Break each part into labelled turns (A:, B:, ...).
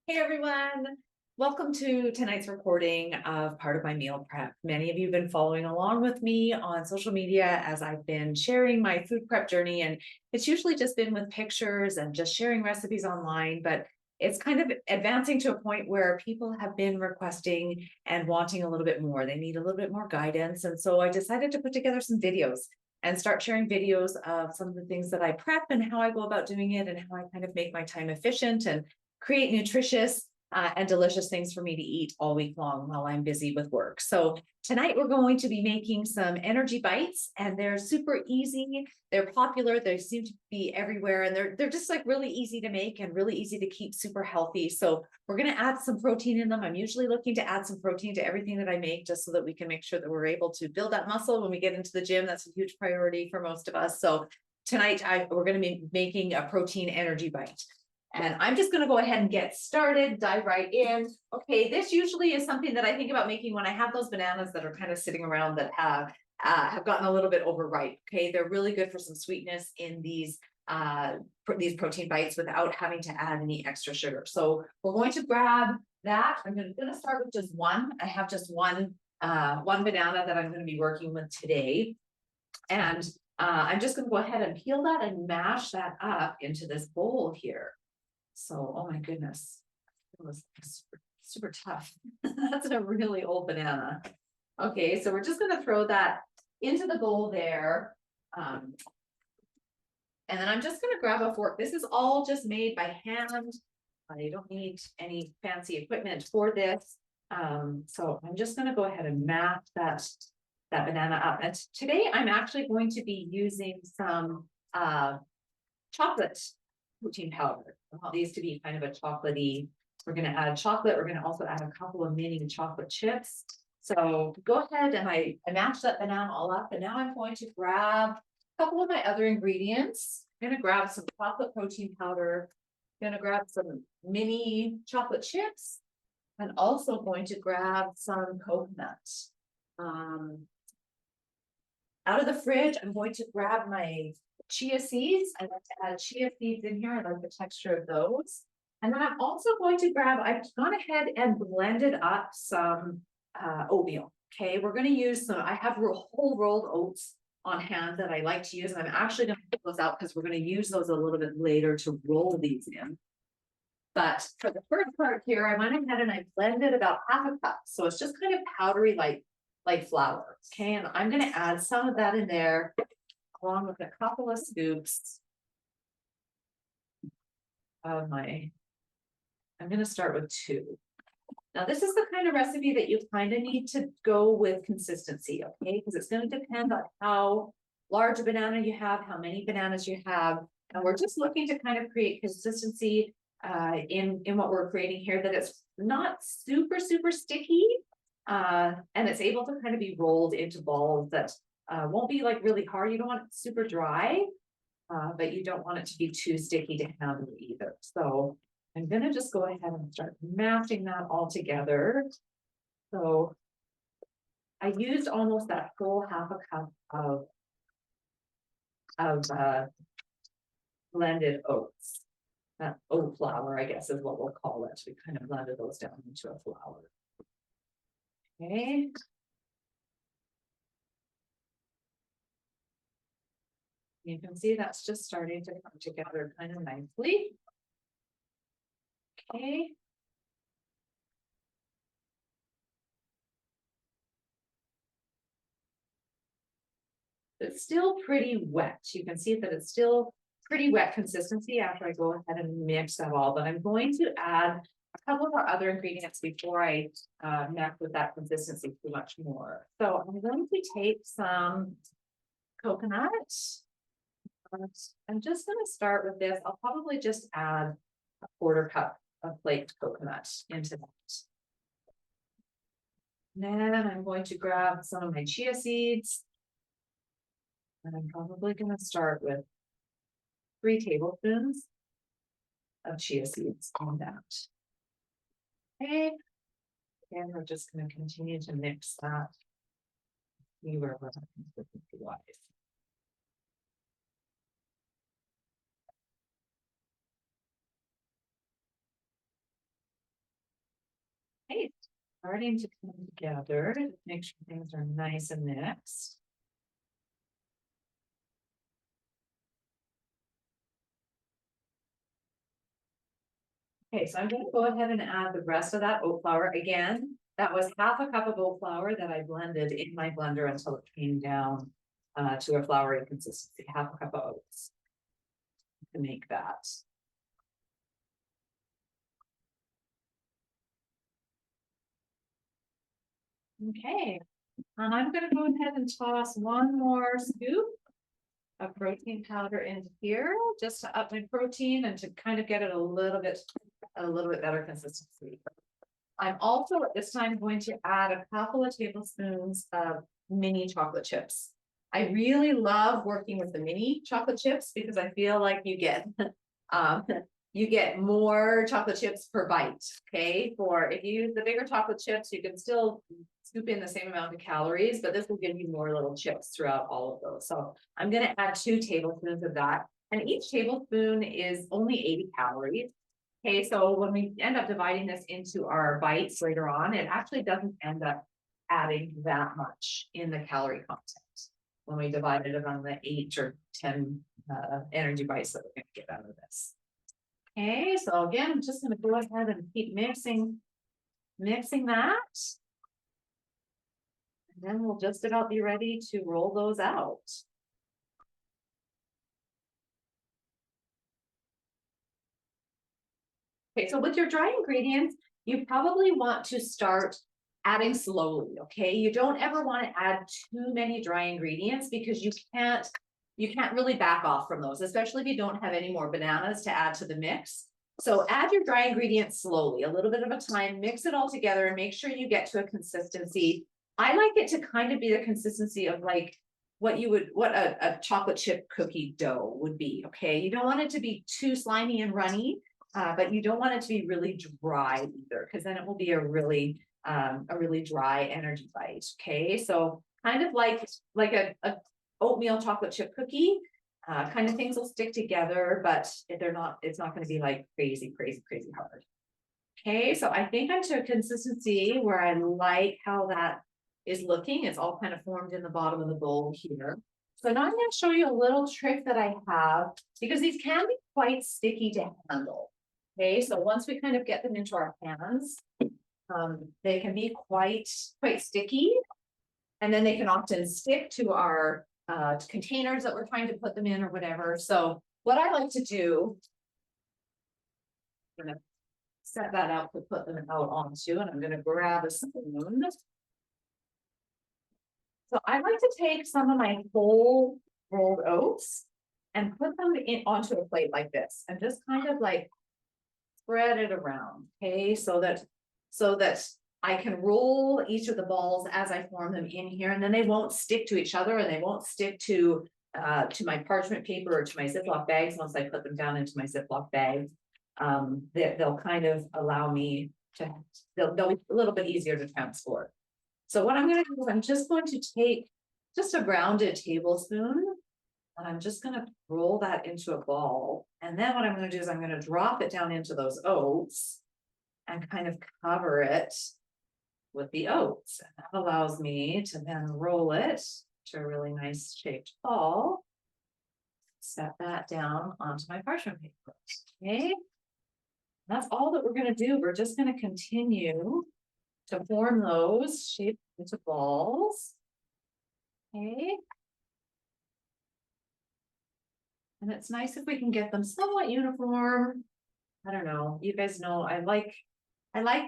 A: Hey everyone, welcome to tonight's recording of part of my meal prep. Many of you have been following along with me on social media as I've been sharing my food prep journey, and it's usually just been with pictures and just sharing recipes online, but it's kind of advancing to a point where people have been requesting and wanting a little bit more. They need a little bit more guidance, and so I decided to put together some videos and start sharing videos of some of the things that I prep and how I go about doing it and how I kind of make my time efficient and create nutritious and delicious things for me to eat all week long while I'm busy with work. So tonight we're going to be making some energy bites, and they're super easy. They're popular. They seem to be everywhere, and they're just like really easy to make and really easy to keep super healthy. So we're going to add some protein in them. I'm usually looking to add some protein to everything that I make, just so that we can make sure that we're able to build that muscle when we get into the gym. That's a huge priority for most of us. So tonight we're going to be making a protein energy bite. And I'm just going to go ahead and get started, dive right in. Okay, this usually is something that I think about making when I have those bananas that are kind of sitting around that have gotten a little bit overripe. Okay, they're really good for some sweetness in these protein bites without having to add any extra sugar. So we're going to grab that. I'm going to start with just one. I have just one banana that I'm going to be working with today. And I'm just going to go ahead and peel that and mash that up into this bowl here. So, oh my goodness, it was super, super tough. That's a really old banana. Okay, so we're just going to throw that into the bowl there. And then I'm just going to grab a fork. This is all just made by hand. I don't need any fancy equipment for this. So I'm just going to go ahead and mash that banana up. And today I'm actually going to be using some chocolate protein powder. I want these to be kind of a chocolatey. We're going to add chocolate. We're going to also add a couple of mini chocolate chips. So go ahead, and I mashed that banana all up. And now I'm going to grab a couple of my other ingredients. I'm going to grab some chocolate protein powder. I'm going to grab some mini chocolate chips, and also going to grab some coconut. Out of the fridge, I'm going to grab my chia seeds. I like to add chia seeds in here. I like the texture of those. And then I'm also going to grab, I've gone ahead and blended up some oatmeal. Okay, we're going to use some, I have whole rolled oats on hand that I like to use. And I'm actually going to pull those out because we're going to use those a little bit later to roll these in. But for the first part here, I went ahead and I blended about half a cup. So it's just kind of powdery like flour. Okay, and I'm going to add some of that in there, along with a couple of scoops of I'm going to start with 2. Now, this is the kind of recipe that you kind of need to go with consistency, okay? Because it's going to depend on how large a banana you have, how many bananas you have. And we're just looking to kind of create consistency in what we're creating here, that it's not super, super sticky. And it's able to kind of be rolled into balls that won't be like really hard. You don't want it super dry, but you don't want it to be too sticky to handle either. So I'm going to just go ahead and start mashing that all together. So I used almost that full half a cup of blended oats. Oat flour, I guess, is what we'll call it. We kind of blended those down into a flour. Okay. You can see that's just starting to come together kind of nicely. Okay. It's still pretty wet. You can see that it's still pretty wet consistency after I go ahead and mix that all, but I'm going to add a couple of our other ingredients before I mess with that consistency too much more. So I'm going to take some coconut. I'm just going to start with this. I'll probably just add a 1/4 cup of flaked coconut into that. And then I'm going to grab some of my chia seeds. And I'm probably going to start with 3 tablespoons of chia seeds on that. Okay. And we're just going to continue to mix that. See where we're at consistency-wise. starting to come together to make sure things are nice and mixed. Okay, so I'm going to go ahead and add the rest of that oat flour. Again, that was half a cup of oat flour that I blended in my blender until it came down to a floury consistency, half a cup of oats to make that. Okay, and I'm going to go ahead and toss one more scoop of protein powder into here just to up my protein and to kind of get it a little bit better consistency. I'm also at this time going to add a couple of tablespoons of mini chocolate chips. I really love working with the mini chocolate chips because I feel like you get more chocolate chips per bite. Okay, for if you use the bigger chocolate chips, you can still scoop in the same amount of calories, but this will give you more little chips throughout all of those. So I'm going to add 2 tablespoons of that, and each tablespoon is only 80 calories. Okay, so when we end up dividing this into our bites later on, it actually doesn't end up adding that much in the calorie content when we divide it among the 8 or 10 energy bites that we're going to get out of this. Okay, so again, I'm just going to go ahead and keep mixing that. And then we'll just about be ready to roll those out. Okay, so with your dry ingredients, you probably want to start adding slowly, okay? You don't ever want to add too many dry ingredients because you can't really back off from those, especially if you don't have any more bananas to add to the mix. So add your dry ingredients slowly, a little bit of a time, mix it all together and make sure you get to a consistency. I like it to kind of be the consistency of like what a chocolate chip cookie dough would be, okay? You don't want it to be too slimy and runny, but you don't want it to be really dry either, because then it will be a really dry energy bite. Okay, so kind of like a oatmeal chocolate chip cookie, kind of things will stick together, but it's not going to be like crazy hard. Okay, so I think I'm to a consistency where I like how that is looking. It's all kind of formed in the bottom of the bowl here. So now I'm going to show you a little trick that I have, because these can be quite sticky to handle. Okay, so once we kind of get them into our hands, they can be quite sticky, and then they can often stick to our containers that we're trying to put them in or whatever. So what I like to do, I'm going to set that out to put them out onto, and I'm going to grab a spoon. So I like to take some of my whole rolled oats and put them onto a plate like this, and just kind of like spread it around, okay, so that I can roll each of the balls as I form them in here, and then they won't stick to each other, and they won't stick to my parchment paper or to my Ziploc bags once I put them down into my Ziploc bags. They'll kind of allow me to, they'll be a little bit easier to transport. So what I'm going to do is I'm just going to take just a rounded tablespoon, and I'm just going to roll that into a ball. And then what I'm going to do is I'm going to drop it down into those oats and kind of cover it with the oats. And that allows me to then roll it to a really nice shaped ball. Set that down onto my parchment paper. Okay. That's all that we're going to do. We're just going to continue to form those shaped into balls. Okay. And it's nice if we can get them somewhat uniform. I don't know. You guys know I like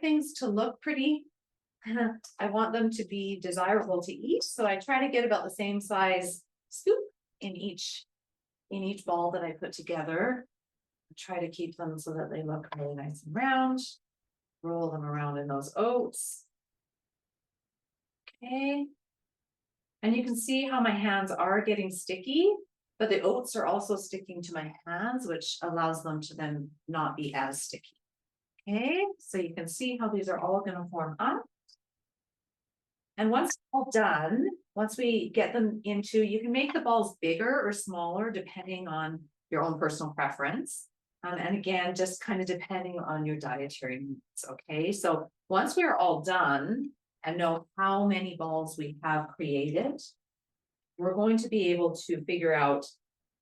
A: things to look pretty. I want them to be desirable to eat. So I try to get about the same size scoop in each ball that I put together. I try to keep them so that they look really nice and round. Roll them around in those oats. Okay. And you can see how my hands are getting sticky, but the oats are also sticking to my hands, which allows them to then not be as sticky. Okay, so you can see how these are all going to form up. And once it's all done, once we get them into, you can make the balls bigger or smaller depending on your own personal preference. And again, just kind of depending on your dietary needs. Okay, so Once we are all done and know how many balls we have created, we're going to be able to figure out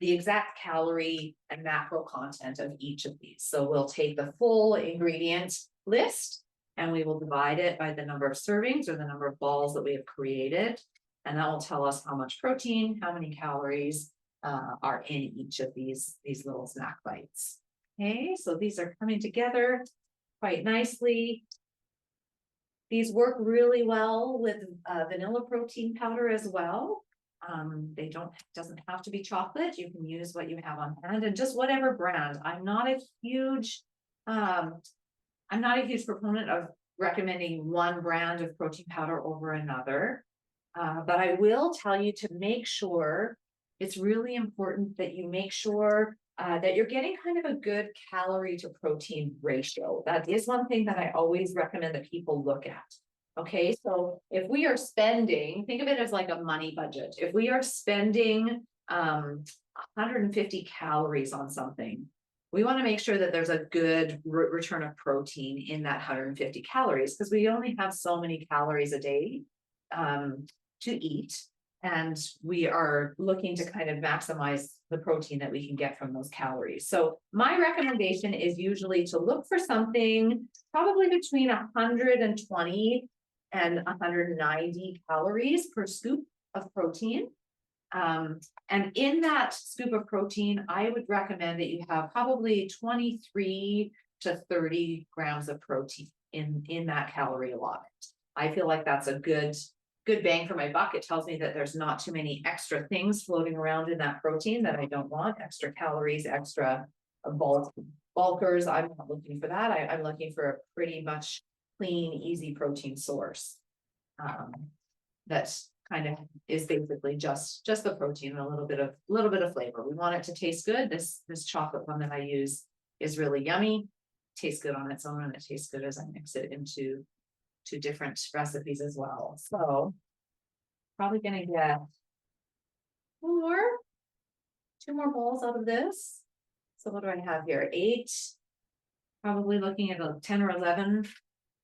A: the exact calorie and macro content of each of these. So we'll take the full ingredient list and we will divide it by the number of servings or the number of balls that we have created. And that will tell us how much protein, how many calories are in each of these little snack bites. Okay, so these are coming together quite nicely. These work really well with vanilla protein powder as well. Doesn't have to be chocolate. You can use what you have on hand and just whatever brand. I'm not a huge proponent of recommending one brand of protein powder over another. But I will tell you to make sure, it's really important that you make sure that you're getting kind of a good calorie to protein ratio. That is one thing that I always recommend that people look at. Okay, so if we are spending, think of it as like a money budget. If we are spending 150 calories on something, we want to make sure that there's a good return of protein in that 150 calories because we only have so many calories a day to eat. And we are looking to kind of maximize the protein that we can get from those calories. So my recommendation is usually to look for something probably between 120 and 190 calories per scoop of protein. And in that scoop of protein, I would recommend that you have probably 23 to 30 grams of protein in that calorie allotment. I feel like that's a good bang for my buck. It tells me that there's not too many extra things floating around in that protein that I don't want, extra calories, extra bulkers. I'm not looking for that. I'm looking for a pretty much clean, easy protein source that kind of is basically just the protein and a little bit of flavor. We want it to taste good. This chocolate one that I use is really yummy. Tastes good on its own, and it tastes good as I mix it into different recipes as well. So probably gonna get two more bowls out of this. So what do I have here? 8, probably looking at a 10 or 11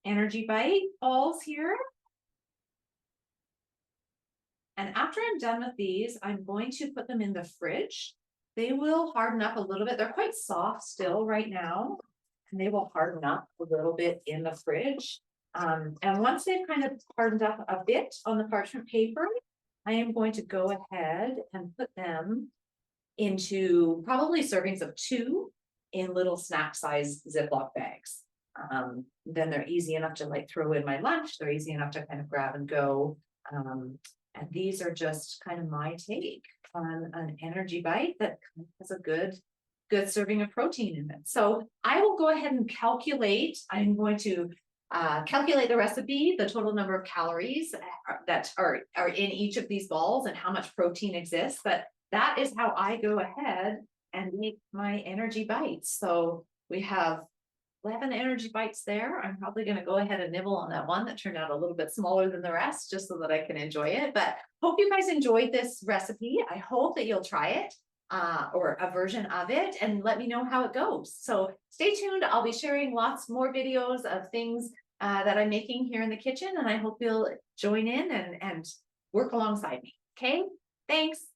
A: energy bite balls here. And after I'm done with these, I'm going to put them in the fridge. They will harden up a little bit. They're quite soft still right now, and they will harden up a little bit in the fridge. And once they've kind of hardened up a bit on the parchment paper, I am going to go ahead and put them into probably servings of 2 in little snack size Ziploc bags. Then they're easy enough to like throw in my lunch. They're easy enough to kind of grab and go. And these are just kind of my take on an energy bite that has a good serving of protein in it. So I will go ahead and calculate. I'm going to calculate the recipe, the total number of calories that are in each of these balls and how much protein exists. But that is how I go ahead and make my energy bites. So we have 11 energy bites there. I'm probably going to go ahead and nibble on that one that turned out a little bit smaller than the rest, just so that I can enjoy it. But hope you guys enjoyed this recipe. I hope that you'll try it or a version of it and let me know how it goes. So stay tuned. I'll be sharing lots more videos of things that I'm making here in the kitchen, and I hope you'll join in and work alongside me. Okay, thanks.